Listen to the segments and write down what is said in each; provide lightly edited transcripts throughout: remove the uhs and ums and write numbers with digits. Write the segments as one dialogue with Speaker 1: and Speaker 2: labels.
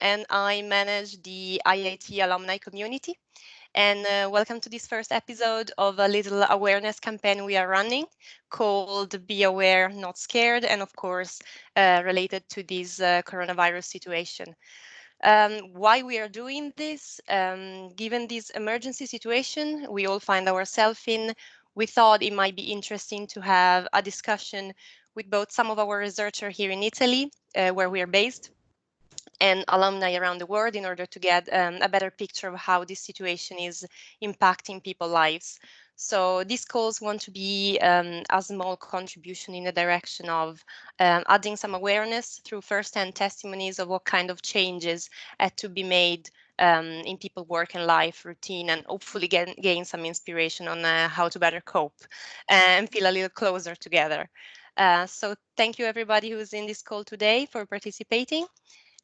Speaker 1: and I manage the IIT Alumni community. And welcome to this first episode of a little awareness campaign we are running called Be Aware, Not Scared, and of course, related to this coronavirus situation. Why we are doing this, given this emergency situation we all find ourselves in, we thought it might be interesting to have a discussion with both some of our researchers here in Italy, where we are based, and alumni around the world in order to get a better picture of how this situation is impacting people's lives. So these calls want to be a small contribution in the direction of adding some awareness through first-hand testimonies of what kind of changes had to be made in people's work and life routine, and hopefully gain some inspiration on how to better cope and feel a little closer together. So thank you everybody who's in this call today for participating.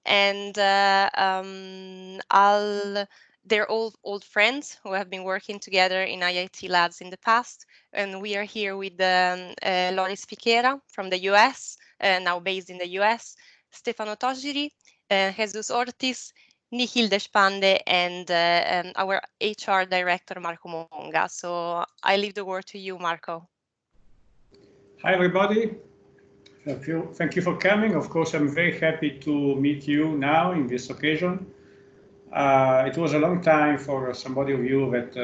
Speaker 1: And they're all old friends who have been working together in IIT labs in the past. And we are here with Loris Fichera from the US, now based in the US, Stefano Toxiri, Jesus Ortiz, Nikhil Deshpande, and our HR Director, Marco Monga. So I leave the word to you, Marco.
Speaker 2: Hi, everybody. Thank you for coming. Of course, I'm very happy to meet you now in this occasion. It was a long time for somebody of you that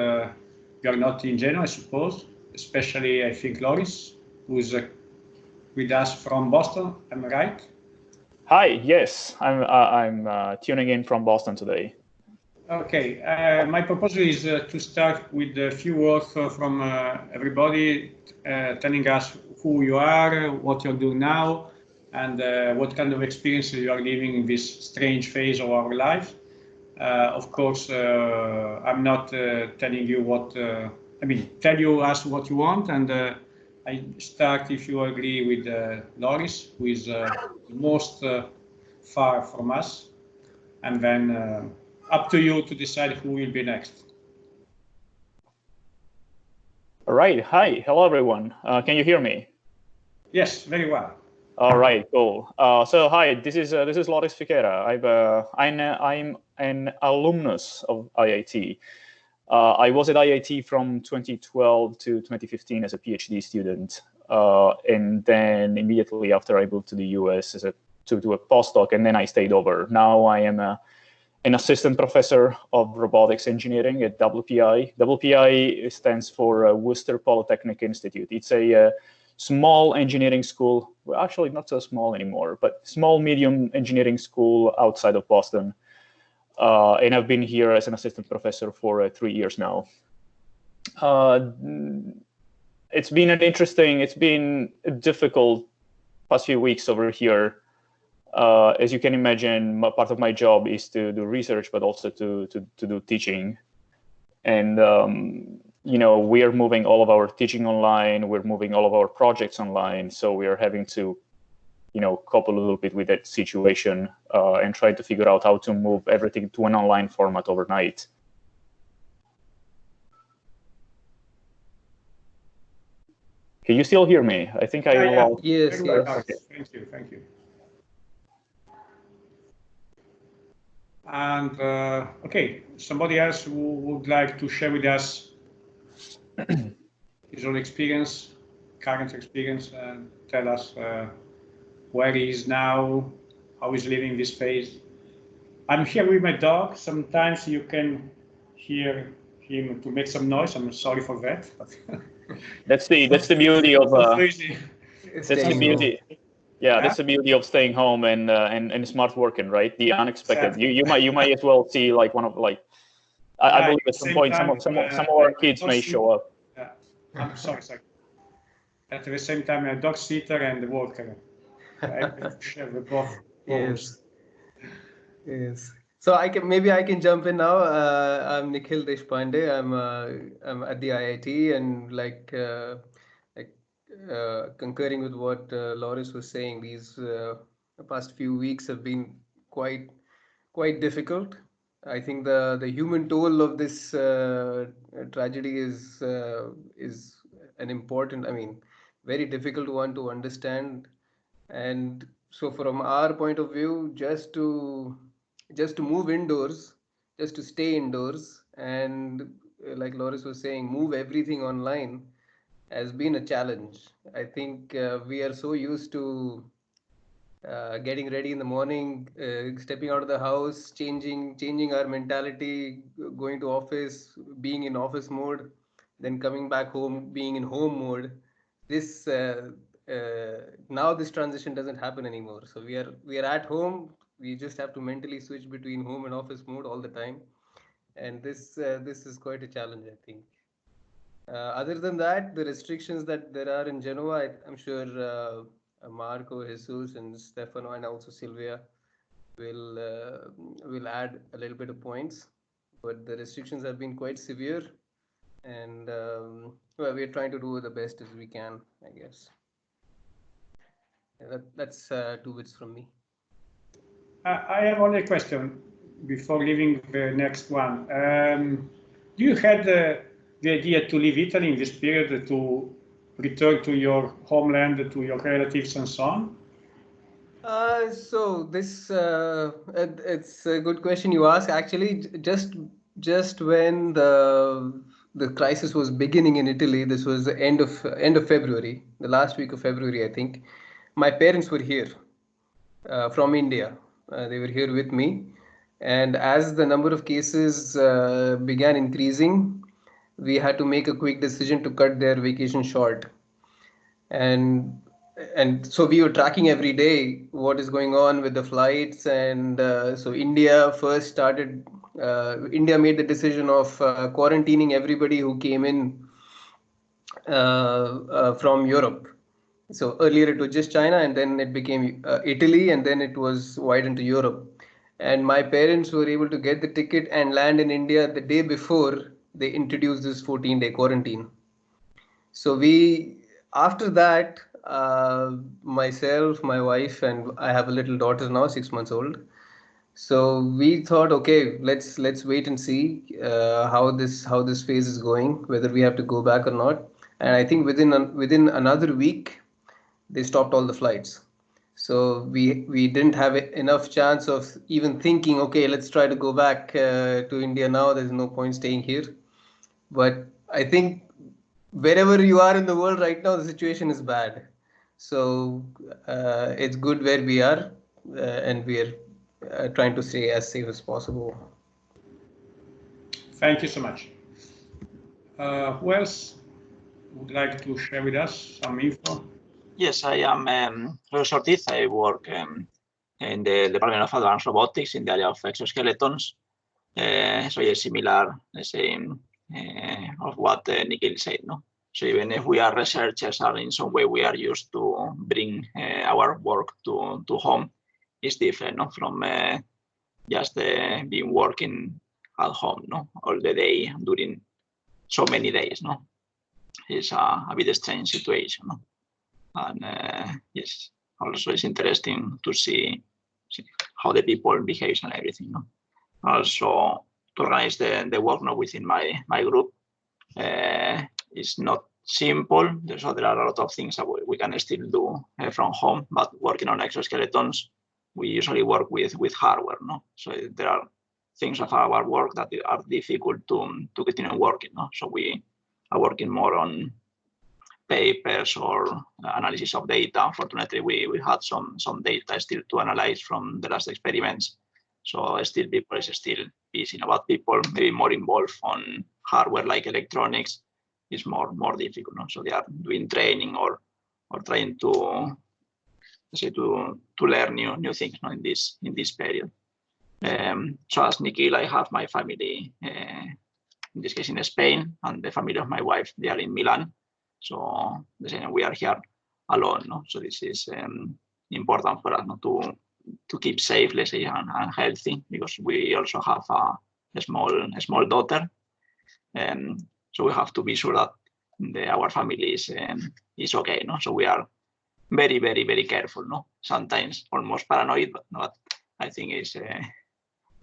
Speaker 2: you're not in Genoa, I suppose, especially, I think, Loris, who's with us from Boston. Am I right?
Speaker 3: Hi, yes, I'm tuning in from Boston today.
Speaker 2: Okay, my proposal is to start with a few words from everybody telling us who you are, what you're doing now, and what kind of experiences you are living in this strange phase of our life. Of course, I'm not telling you what, tell you us what you want, and I start, if you agree, with Loris, who is most far from us, and then up to you to decide who will be next.
Speaker 3: All right. Hi. Hello, everyone. Can you hear me?
Speaker 2: Yes, very well.
Speaker 3: All right. Cool. So hi. This is Loris Fichera. I'm an alumnus of IIT. I was at IIT from 2012 to 2015 as a PhD student, and then immediately after I moved to the US to do a postdoc, and then I stayed over. Now I am an assistant professor of robotics engineering at WPI. WPI stands for Worcester Polytechnic Institute. It's a small engineering school, well, actually not so small anymore, but small, medium engineering school outside of Boston. And I've been here as an assistant professor for 3 years now. It's been a difficult past few weeks over here. As you can imagine, part of my job is to do research, but also to do teaching. And, we are moving all of our teaching online. We're moving all of our projects online. So we are having to, cope a little bit with that situation and try to figure out how to move everything to an online format overnight. Can you still hear me? I think
Speaker 2: Yes. Okay. Thank you. And okay, somebody else who would like to share with us his own experience, current experience, and tell us where he is now, how he's living this phase. I'm here with my dog. Sometimes you can hear him to make some noise. I'm sorry for that. But
Speaker 3: that's the beauty of that's the beauty. Yeah, that's the beauty of staying home and smart working, right? The unexpected. Exactly. You might as well see like one of like I believe at some point some of our kids may show up.
Speaker 2: Yeah, I'm sorry. At the same time, a dog sitter and a worker. I share the both.
Speaker 4: Yes. So I can jump in now. I'm Nikhil Deshpande. I'm at the IIT, and concurring with what Loris was saying, these past few weeks have been quite difficult. I think the human toll of this tragedy is an important, very difficult one to understand. And so from our point of view, just to just to move indoors, just to stay indoors, and like Loris was saying, move everything online has been a challenge. I think we are so used to getting ready in the morning, stepping out of the house, changing our mentality, going to office, being in office mode, then coming back home, being in home mode. This now this transition doesn't happen anymore. So we are at home. We just have to mentally switch between home and office mode all the time, and this is quite a challenge, I think. Other than that, the restrictions that there are in Genoa, I'm sure Marco, Jesus, and Stefano, and also Sylvia will add a little bit of points. But the restrictions have been quite severe, and well, we're trying to do the best as we can, I guess. That's 2 bits from me.
Speaker 2: I have only a question before leaving the next one. Do you had the idea to leave Italy in this period to return to your homeland, to your relatives and so on?
Speaker 4: So this it's a good question you ask. Actually, just when the crisis was beginning in Italy, this was the end of February, the last week of February, I think. My parents were here from India. They were here with me, and as the number of cases began increasing, we had to make a quick decision to cut their vacation short. And so we were tracking every day what is going on with the flights, and so India made the decision of quarantining everybody who came in from Europe. So earlier it was just China, and then it became Italy, and then it was widened to Europe. And my parents were able to get the ticket and land in India the day before they introduced this 14-day quarantine. So after that, myself, my wife, and I have a little daughter now, 6 months old. So we thought, okay, let's wait and see how this phase is going, whether we have to go back or not. And I think within another week, they stopped all the flights. So we didn't have enough chance of even thinking, okay, let's try to go back to India now. There's no point staying here. But I think wherever you are in the world right now, the situation is bad. So it's good where we are, and we are trying to stay as safe as possible.
Speaker 2: Thank you so much. Who else would like to share with us some info?
Speaker 5: Yes, I am Ortiz. I work in the Department of Advanced Robotics in the area of exoskeletons. So yes, similar, let's say, of what Nikhil said. No? So even if we are researchers, or in some way we are used to bring our work to home, it's different, no? From just being working at home, no, all the day during so many days, no. It's a bit strange situation, no? And yes, also it's interesting to see how the people behave and everything, no. Also to organize the work, no, within my group is not simple. So there are a lot of things that we can still do from home, but working on exoskeletons, we usually work with hardware, no. So there are things of our work that are difficult to continue working, no. So we are working more on papers or analysis of data. Unfortunately, we had some data still to analyze from the last experiments. So still people is still busy about people maybe more involved on hardware like electronics is more difficult. No? So they are doing training or trying to say to learn new things, no, in this period. So as Nikhil, I have my family in this case in Spain, and the family of my wife, they are in Milan. So we are here alone. No? So this is important for us, no, to keep safe, let's say, and healthy, because we also have a small daughter. So we have to be sure that our family is okay. No? So we are very, very, very careful. No, sometimes almost paranoid, but I think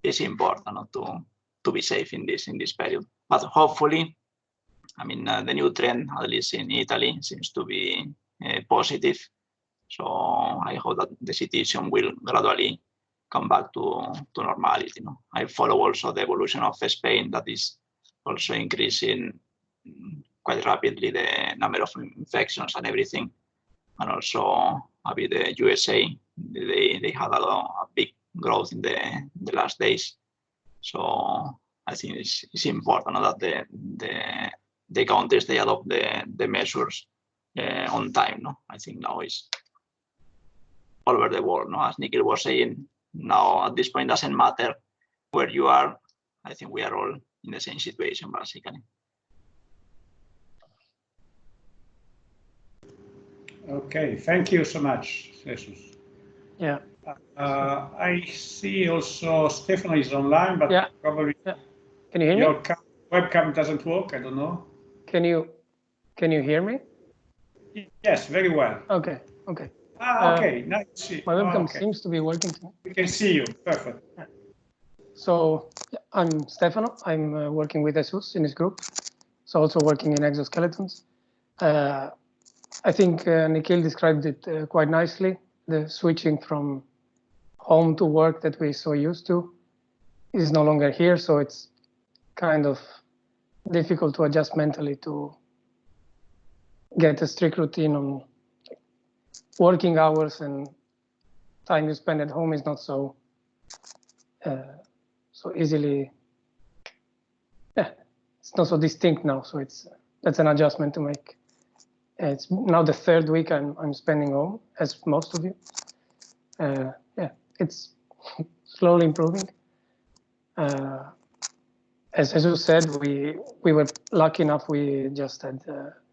Speaker 5: it's important, no, to be safe in this period. But hopefully, I mean, the new trend, at least in Italy, seems to be positive. So I hope that the situation will gradually come back to normality. No? I follow also the evolution of Spain, that is also increasing quite rapidly the number of infections and everything, and also a bit the USA. They had a big growth in the last days. So I think it's important that the countries they adopt the measures on time. No, I think now is all over the world. No, as Nikhil was saying, now at this point doesn't matter where you are. I think we are all in the same situation basically.
Speaker 2: Okay, thank you so much, Jesus.
Speaker 6: Yeah.
Speaker 2: I see also Stefano is online, but
Speaker 6: yeah.
Speaker 2: probably
Speaker 6: Can you hear
Speaker 2: your
Speaker 6: me?
Speaker 2: webcam doesn't work. I don't know.
Speaker 6: Can you hear me?
Speaker 2: Yes, very well.
Speaker 6: Okay. Okay.
Speaker 2: Okay. Nice to see.
Speaker 6: My webcam seems to be working.
Speaker 2: We can see you. Perfect.
Speaker 6: Yeah. So I'm Stefano. I'm working with Jesus in his group. So also working in exoskeletons. I think Nikhil described it quite nicely. The switching from home to work that we're so used to is no longer here. So it's kind of difficult to adjust mentally to get a strict routine on working hours, and time you spend at home is not so easily. Yeah, it's not so distinct now. So that's an adjustment to make. It's now the third week I'm spending home, as most of you. Yeah, it's slowly improving. As Jesus said, we were lucky enough. We just had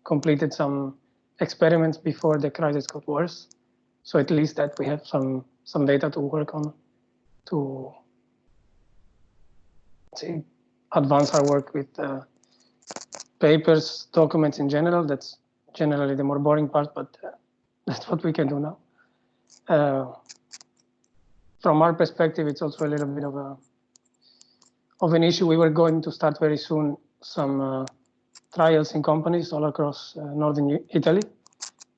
Speaker 6: completed some experiments before the crisis got worse. So at least that we have some data to work on to advance our work with papers, documents in general. That's generally the more boring part, but that's what we can do now. From our perspective, it's also a little bit of an issue. We were going to start very soon some trials in companies all across northern Italy,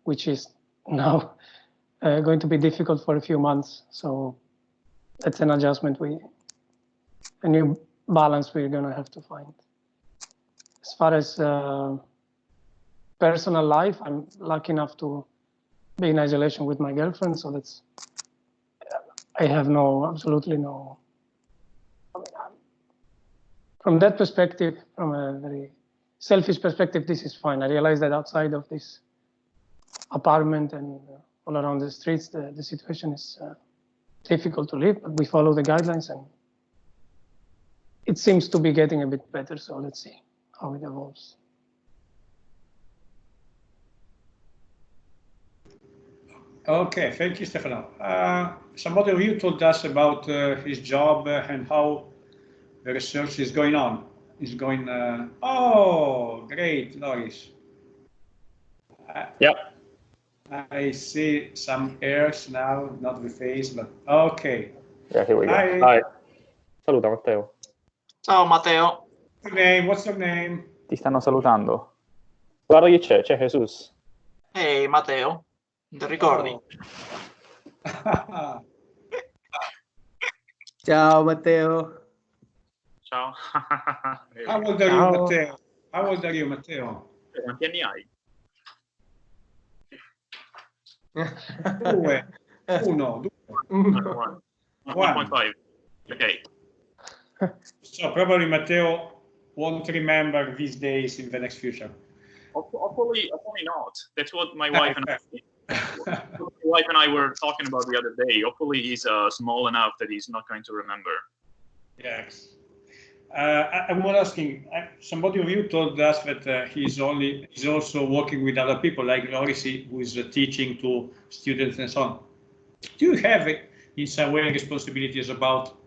Speaker 6: which is now going to be difficult for a few months. So that's an adjustment, a new balance we're going to have to find. As far as personal life, I'm lucky enough to be in isolation with my girlfriend, so I have absolutely no. From that perspective, from a very selfish perspective, this is fine. I realize that outside of this apartment and all around the streets, the situation is difficult to live, but we follow the guidelines and it seems to be getting a bit better. So let's see how it evolves.
Speaker 2: Okay, thank you, Stefano. Somebody of you told us about his job and how the research is going on. Oh, great, Loris.
Speaker 3: Yep.
Speaker 2: I see some hairs now, not the face, but okay.
Speaker 3: Yeah, here we go.
Speaker 2: Hi.
Speaker 3: Hi. Saluta, Matteo.
Speaker 5: Ciao Matteo.
Speaker 2: What's your name?
Speaker 3: Ti stanno salutando. Guarda chi c'è Jesus.
Speaker 5: Hey Matteo, the recording.
Speaker 2: Oh.
Speaker 4: Ciao Matteo.
Speaker 3: Ciao.
Speaker 2: How old are you, Matteo? How old are you, Matteo?
Speaker 3: Quanti anni hai?
Speaker 2: 2, 1,
Speaker 3: 1.5. Okay.
Speaker 2: So probably Matteo won't remember these days in the next future.
Speaker 3: Hopefully not. That's what my wife and I were talking about the other day. Hopefully he's small enough that he's not going to remember.
Speaker 2: Yes. I was asking, somebody of you told us that he's also working with other people like Loris, who is teaching to students and so on. Do you have in some way responsibilities about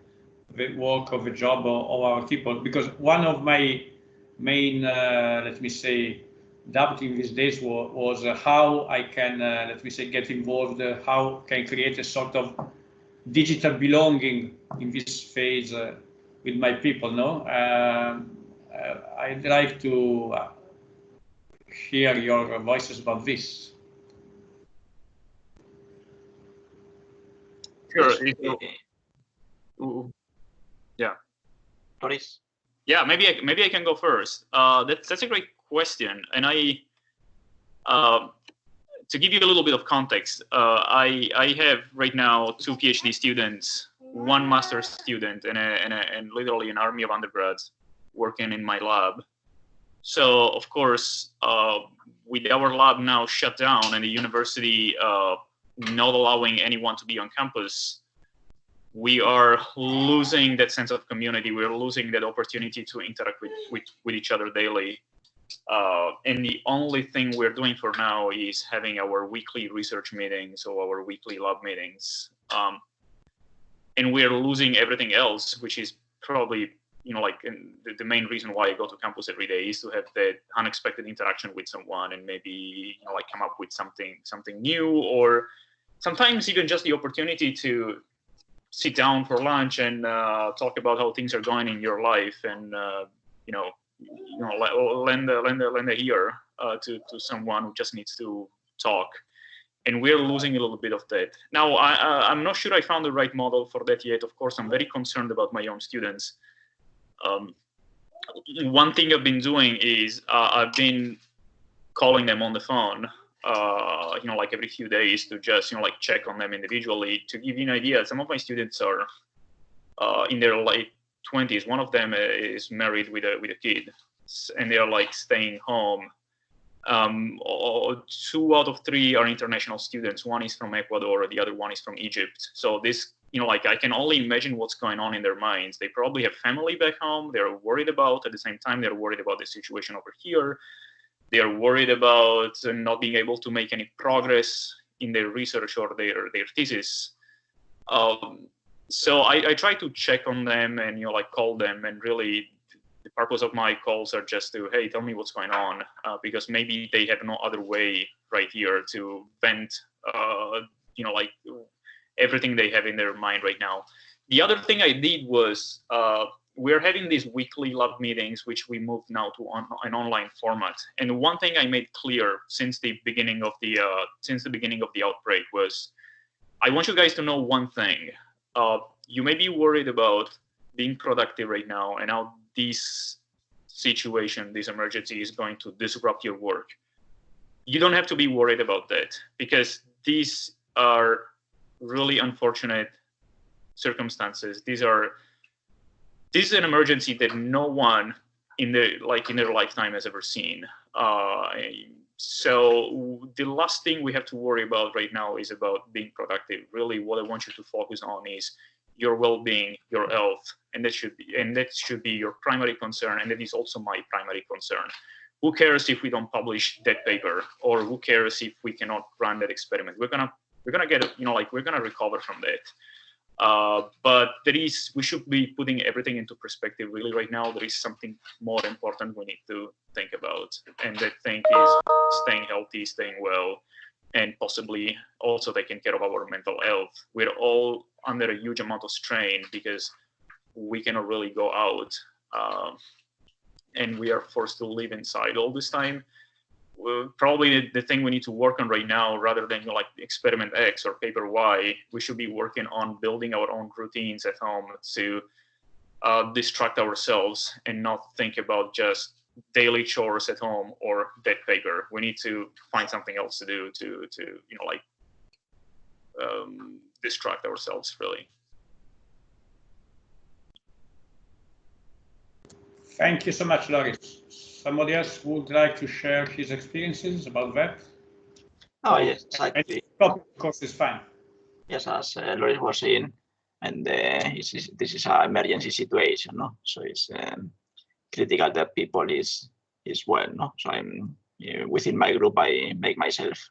Speaker 2: the work of the job of our people? Because one of my main, let me say, doubting these days was how I can, let me say, get involved, how can I create a sort of digital belonging in this phase with my people, no? I'd like to hear your voices about this.
Speaker 3: Sure. Yeah.
Speaker 5: Loris?
Speaker 3: Yeah, maybe I can go first. That's a great question, and to give you a little bit of context, I have right now 2 PhD students, 1 master's student, and literally an army of undergrads working in my lab. So of course, with our lab now shut down and the university not allowing anyone to be on campus, we are losing that sense of community. We're losing that opportunity to interact with each other daily. And the only thing we're doing for now is having our weekly research meetings or our weekly lab meetings. And we're losing everything else, which is probably, like the main reason why I go to campus every day is to have that unexpected interaction with someone and maybe, like come up with something new, or sometimes even just the opportunity to sit down for lunch and talk about how things are going in your life, and lend a ear to someone who just needs to talk. And we're losing a little bit of that. Now, I'm not sure I found the right model for that yet. Of course, I'm very concerned about my own students. One thing I've been doing is I've been calling them on the phone, like every few days to just, like check on them individually. To give you an idea, some of my students are in their late 20s. One of them is married with a kid, and they are like staying home. 2 out of 3 are international students. 1 is from Ecuador, the other 1 is from Egypt. So this, like I can only imagine what's going on in their minds. They probably have family back home. They're worried about, at the same time, they're worried about the situation over here. They're worried about not being able to make any progress in their research or their thesis. So I try to check on them and, like call them, and really the purpose of my calls are just to, hey, tell me what's going on, because maybe they have no other way right here to vent, like everything they have in their mind right now. The other thing I did was we're having these weekly lab meetings, which we moved now to an online format. And one thing I made clear since the beginning of the outbreak was, I want you guys to know one thing. You may be worried about being productive right now and how this situation, this emergency is going to disrupt your work. You don't have to be worried about that, because these are really unfortunate circumstances. This is an emergency that no one in their lifetime has ever seen. So the last thing we have to worry about right now is about being productive. Really, what I want you to focus on is your well-being, your health, and that should be your primary concern, and that is also my primary concern. Who cares if we don't publish that paper, or who cares if we cannot run that experiment? We're gonna get, we're gonna recover from that. But we should be putting everything into perspective. Really, right now, there is something more important we need to think about, and that thing is staying healthy, staying well, and possibly also taking care of our mental health. We're all under a huge amount of strain because we cannot really go out, and we are forced to live inside all this time. Probably the thing we need to work on right now, rather than experiment X or paper Y, we should be working on building our own routines at home to distract ourselves and not think about just daily chores at home or that paper. We need to find something else to do to distract ourselves, really.
Speaker 2: Thank you so much, Loris. Somebody else would like to share his experiences about that?
Speaker 5: Oh, yes, exactly.
Speaker 2: Of course, it's fine.
Speaker 5: Yes, as Loris was saying, and this is an emergency situation, no? So it's critical that people is well, no? So I'm within my group, I make myself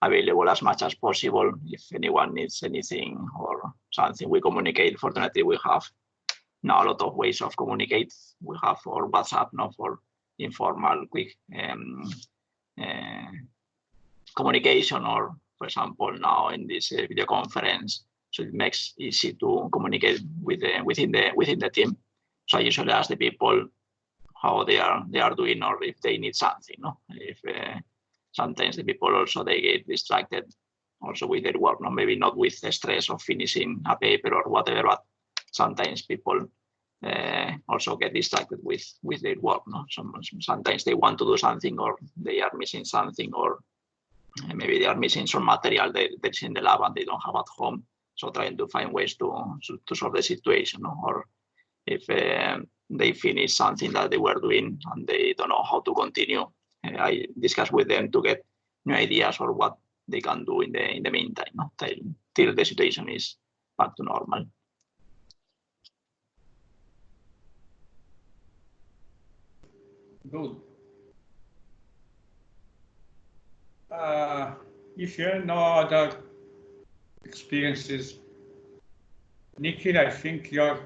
Speaker 5: available as much as possible. If anyone needs anything or something, we communicate. Fortunately, we have now a lot of ways of communicate. We have for WhatsApp, no, for informal, quick communication, or for example, now in this video conference, so it makes easy to communicate within the team. So I usually ask the people how they are doing, or if they need something. No, if sometimes the people also they get distracted also with their work. No, maybe not with the stress of finishing a paper or whatever, but sometimes people also get distracted with their work. No? Sometimes they want to do something, or they are missing something, or maybe they are missing some material that's in the lab and they don't have at home. So trying to find ways to solve the situation, no? Or if they finish something that they were doing and they don't know how to continue, I discuss with them to get new ideas or what they can do in the meantime, no? Till the situation is back to normal.
Speaker 2: Good. If you have no other experiences, Nikhil, I think you're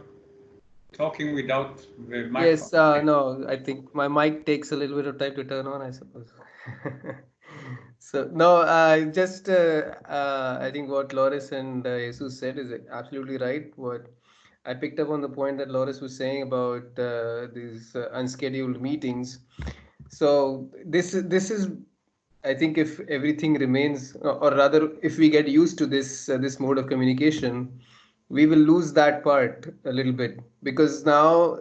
Speaker 2: talking without the mic.
Speaker 4: Yes, no, I think my mic takes a little bit of time to turn on, I suppose. So, no, I think what Loris and Jesus said is absolutely right. What I picked up on the point that Loris was saying about these unscheduled meetings. So this is, I think, if everything remains, or rather, if we get used to this mode of communication, we will lose that part a little bit, because now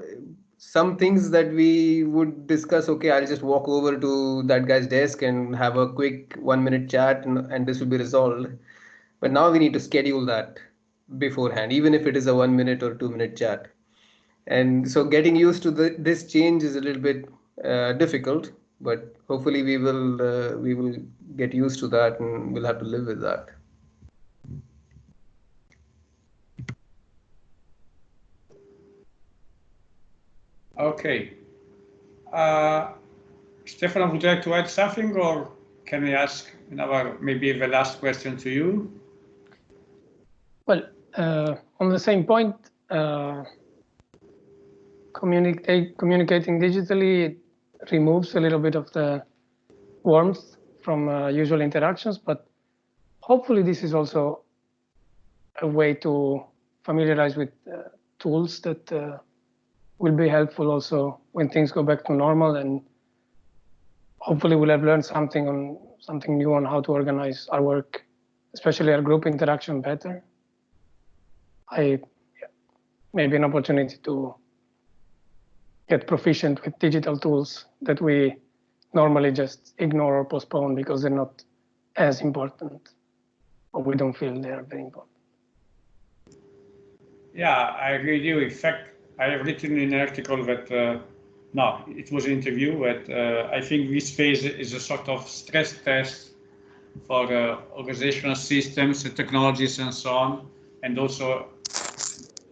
Speaker 4: some things that we would discuss, okay, I'll just walk over to that guy's desk and have a quick 1-minute chat, and this will be resolved. But now we need to schedule that beforehand, even if it is a 1-minute or 2-minute chat. And so getting used to this change is a little bit difficult, but hopefully we will get used to that, and we'll have to live with that.
Speaker 2: Okay. Stefano, would you like to add something, or can I ask maybe the last question to you?
Speaker 6: Well, on the same point, communicating digitally removes a little bit of the warmth from usual interactions, but hopefully this is also a way to familiarize with tools that will be helpful also when things go back to normal, and hopefully we'll have learned something new on how to organize our work, especially our group interaction better. Maybe an opportunity to get proficient with digital tools that we normally just ignore or postpone because they're not as important, or we don't feel they are very important.
Speaker 2: Yeah, I agree with you. In fact, I have written in an article that, no, it was an interview, that I think this phase is a sort of stress test for organizational systems, technologies, and so on, and also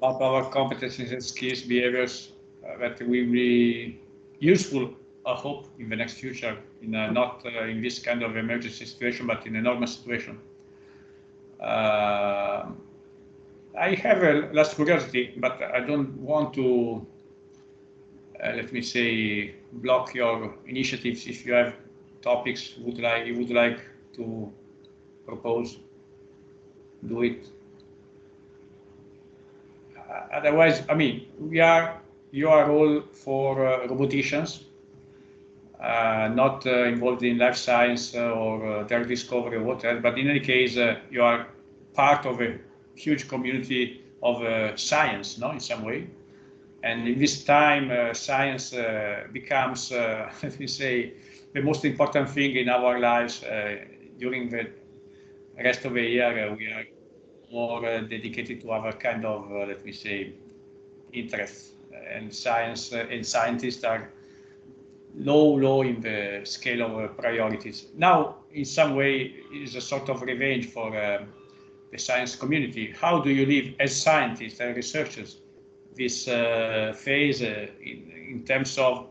Speaker 2: of our competencies and skills, behaviors that will be useful, I hope, in the next future, not in this kind of emergency situation, but in a normal situation. I have a last curiosity, but I don't want to, let me say, block your initiatives. If you have topics you would like to propose, do it. Otherwise, I mean, you are all for roboticians, not involved in life science or drug discovery or whatever, but in any case, you are part of a huge community of science, no, in some way. And in this time, science becomes, let me say, the most important thing in our lives. During the rest of the year, we are more dedicated to our kind of, let me say, interests. And science and scientists are low in the scale of priorities. Now, in some way, it is a sort of revenge for the science community. How do you live as scientists and researchers this phase in terms of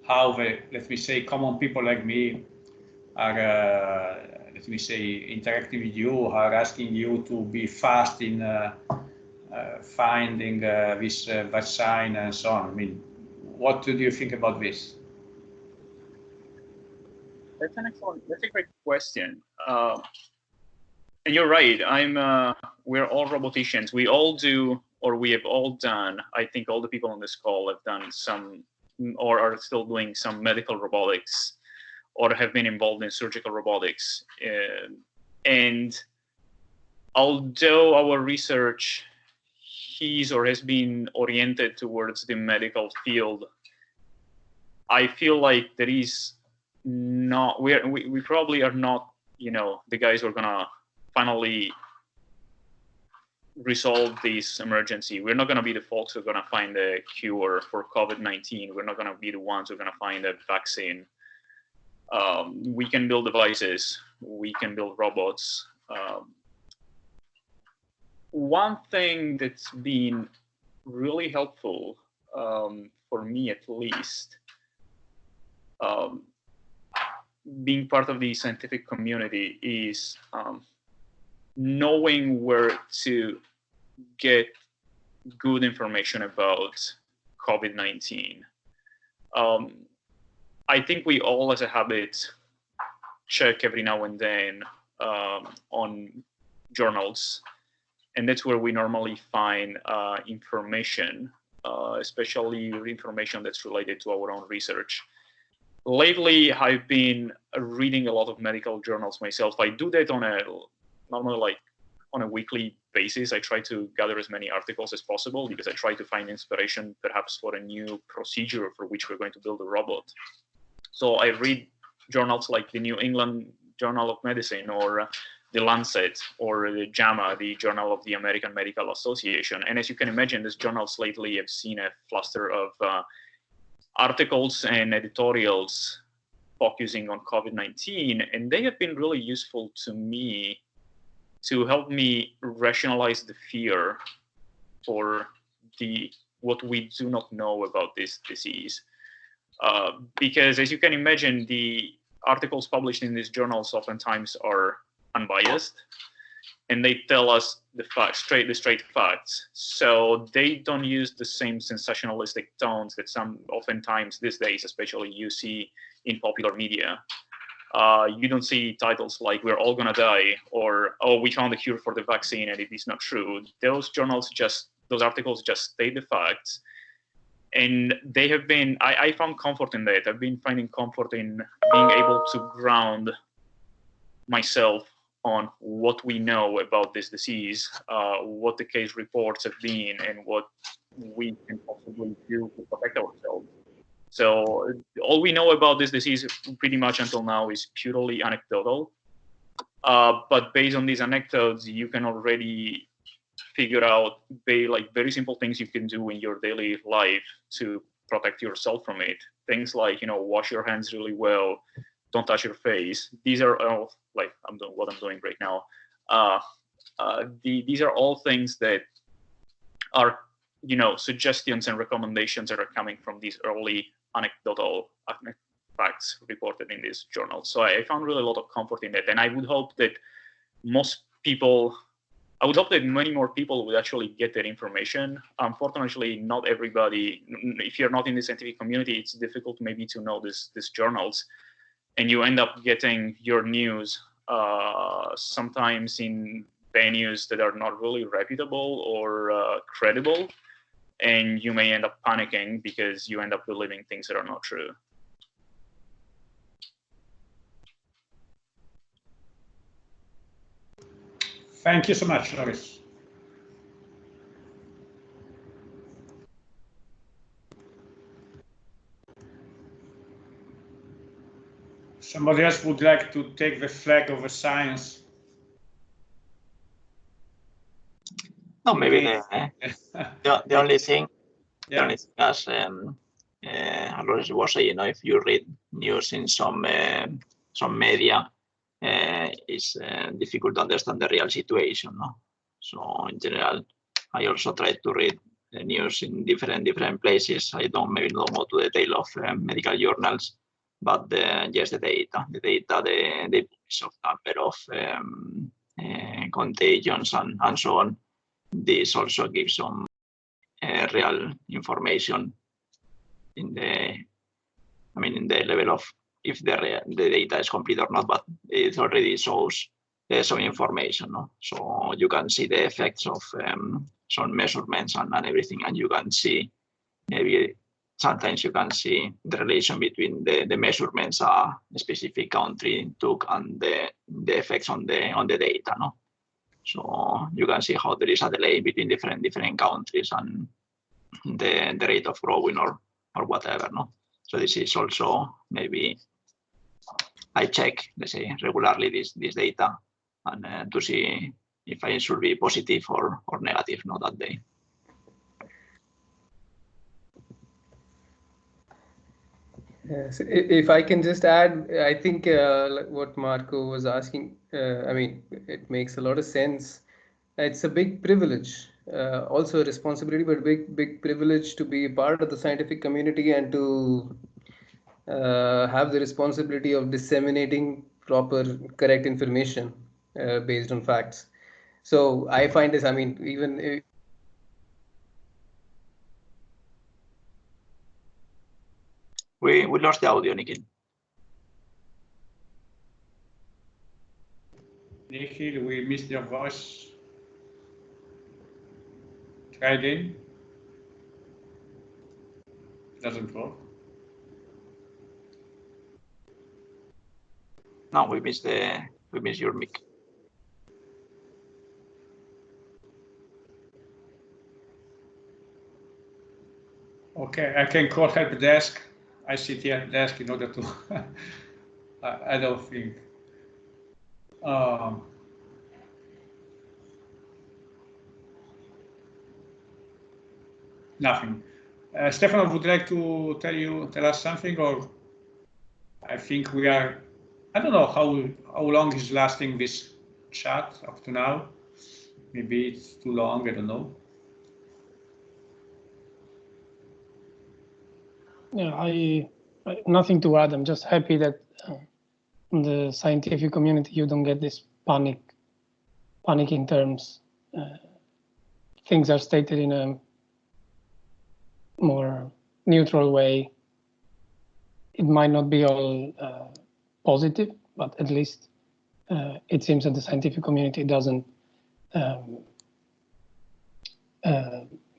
Speaker 2: how the, let me say, common people like me are, let me say, interacting with you, are asking you to be fast in finding this vaccine and so on? I mean, what do you think about this?
Speaker 3: That's a great question. And you're right. We're all roboticians. We all do, or we have all done. I think all the people on this call have done some, or are still doing some medical robotics, or have been involved in surgical robotics. And although our research expertise or has been oriented towards the medical field, I feel like there is not, we probably are not, the guys who are gonna finally resolve this emergency. We're not gonna be the folks who are gonna find a cure for COVID-19. We're not gonna be the ones who are gonna find a vaccine. We can build devices, we can build robots. One thing that's been really helpful, for me at least, being part of the scientific community is knowing where to get good information about COVID-19. I think we all, as a habit, check every now and then on journals, and that's where we normally find information, especially information that's related to our own research. Lately, I've been reading a lot of medical journals myself. I do that normally on a weekly basis. I try to gather as many articles as possible because I try to find inspiration perhaps for a new procedure for which we're going to build a robot. So I read journals like the New England Journal of Medicine, or the Lancet, or the JAMA, the Journal of the American Medical Association. And as you can imagine, these journals lately have seen a cluster of articles and editorials focusing on COVID-19, and they have been really useful to me to help me rationalize the fear for what we do not know about this disease. Because as you can imagine, the articles published in these journals oftentimes are unbiased, and they tell us the straight facts. So they don't use the same sensationalistic tones that oftentimes these days, especially, you see in popular media. You don't see titles like "We're all gonna die" or "Oh, we found a cure for the vaccine and it is not true." Those articles just state the facts. And they have been, I found comfort in that. I've been finding comfort in being able to ground myself on what we know about this disease, what the case reports have been, and what we can possibly do to protect ourselves. So all we know about this disease pretty much until now is purely anecdotal. But based on these anecdotes, you can already figure out very simple things you can do in your daily life to protect yourself from it. Things like, wash your hands really well, don't touch your face. These are all, like I'm doing what I'm doing right now. These are all things that are, suggestions and recommendations that are coming from these early anecdotal facts reported in this journal. So I found really a lot of comfort in that. And I would hope that many more people would actually get that information. Unfortunately, not everybody, if you're not in the scientific community, it's difficult maybe to know these journals. And you end up getting your news sometimes in venues that are not really reputable or credible. And you may end up panicking because you end up believing things that are not true.
Speaker 2: Thank you so much, Loris. Somebody else would like to take the flag of the science?
Speaker 5: No, maybe the only thing, as Loris was saying, if you read news in some media, it's difficult to understand the real situation. No? So in general, I also try to read the news in different places. I don't go to the detail of medical journals, but the data, the number of contagions and so on. This also gives some real information in the level of if the data is complete or not, but it already shows some information. No? So you can see the effects of some measurements and everything, and you can see maybe sometimes you can see the relation between the measurements a specific country took and the effects on the data. No? So you can see how there is a delay between different countries and the rate of growing or whatever. No, so this is also maybe I check, let's say, regularly this data and to see if I should be positive or negative, not that day.
Speaker 4: Yes, if I can just add, I think like what Marco was asking, I mean, it makes a lot of sense. It's a big privilege, also a responsibility, but big privilege to be part of the scientific community and to have the responsibility of disseminating proper, correct information based on facts. So I find this, I mean, even
Speaker 5: We lost the audio, Nikhil.
Speaker 2: Nikhil, we missed your voice. Try again. Doesn't work.
Speaker 5: No, we missed your mic.
Speaker 2: Okay, I can call help desk. I sit here at desk in order to. I don't think. Nothing. Stefano, would you like to tell us something, or I think we are. I don't know how long is lasting this chat up to now. Maybe it's too long. I don't know.
Speaker 6: Yeah, I nothing to add. I'm just happy that in the scientific community you don't get this panicking terms. Things are stated in a more neutral way. It might not be all positive, but at least it seems that the scientific community doesn't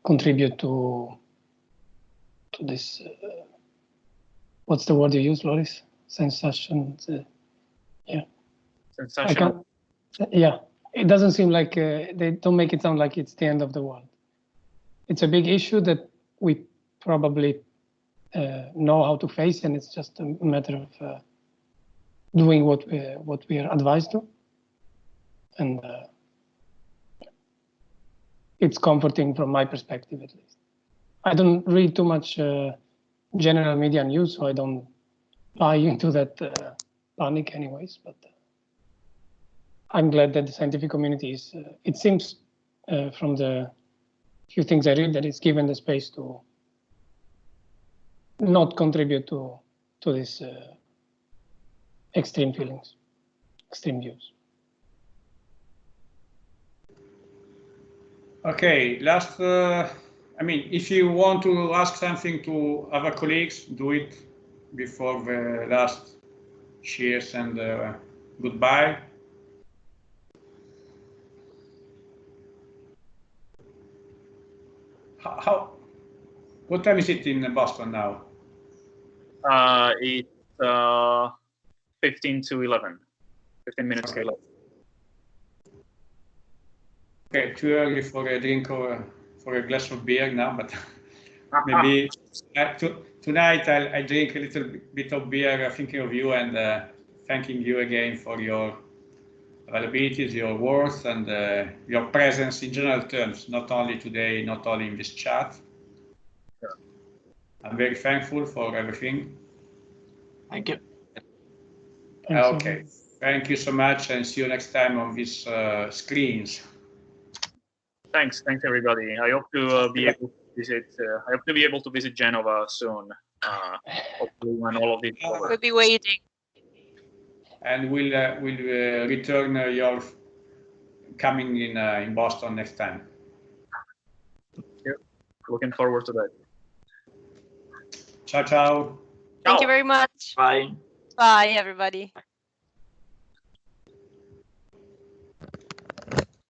Speaker 6: contribute to this. What's the word you use, Loris? Sensation. Yeah.
Speaker 3: Sensational.
Speaker 6: Yeah. It doesn't seem like they don't make it sound like it's the end of the world. It's a big issue that we probably know how to face, and it's just a matter of doing what we are advised to. And it's comforting from my perspective, at least. I don't read too much general media news, so I don't buy into that panic anyways, but I'm glad that the scientific community is, it seems from the few things I read, that it's given the space to not contribute to these extreme feelings, extreme views.
Speaker 2: Okay, last, I mean, if you want to ask something to other colleagues, do it before the last cheers and goodbye. What time is it in Boston now?
Speaker 3: It's 15 to 11. 15 minutes to 11.
Speaker 2: Okay, too early for a drink or for a glass of beer now, but maybe tonight I'll drink a little bit of beer thinking of you and thanking you again for your availabilities, your worth, and your presence in general terms, not only today, not only in this chat.
Speaker 3: Sure.
Speaker 2: I'm very thankful for everything.
Speaker 5: Thank you.
Speaker 2: Okay, thank you so much, and see you next time on these screens.
Speaker 3: Thanks everybody. I hope to be able to visit. I hope to be able to visit Genova soon. Hopefully, when all of this is over.
Speaker 1: We'll be waiting.
Speaker 2: And we'll return your coming in Boston next time.
Speaker 3: Yep. Looking forward to that.
Speaker 2: Ciao, ciao.
Speaker 1: Thank you very much.
Speaker 5: Bye.
Speaker 1: Bye, everybody.